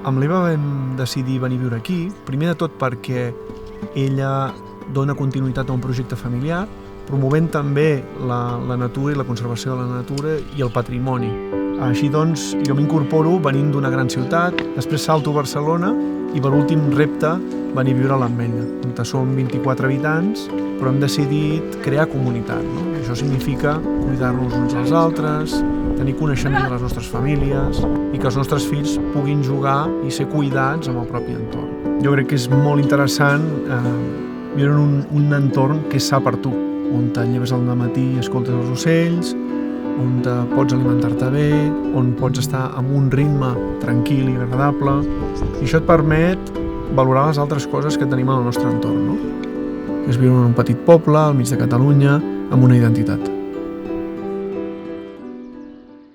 Amb l'Eva vam decidir venir a viure aquí, primer de tot perquè ella dona continuïtat a un projecte familiar, promovent també la natura i la conservació de la natura i el patrimoni. Així doncs, jo m'incorporo venint d'una gran ciutat, després salto a Barcelona i per últim repte venir a viure a l'Ametlla, on som 24 habitants, però hem decidit crear comunitat. No? Això significa cuidar-nos uns als altres, tenir coneixement de les nostres famílies i que els nostres fills puguin jugar i ser cuidats amb el propi entorn. Jo crec que és molt interessant viure en un entorn que és sa per tu, on te lleves al matí i escoltes els ocells, on pots alimentar-te bé, on pots estar amb un ritme tranquil i agradable, i això et permet valorar les altres coses que tenim al nostre entorn, no? És viure en un petit poble, al mig de Catalunya, amb una identitat.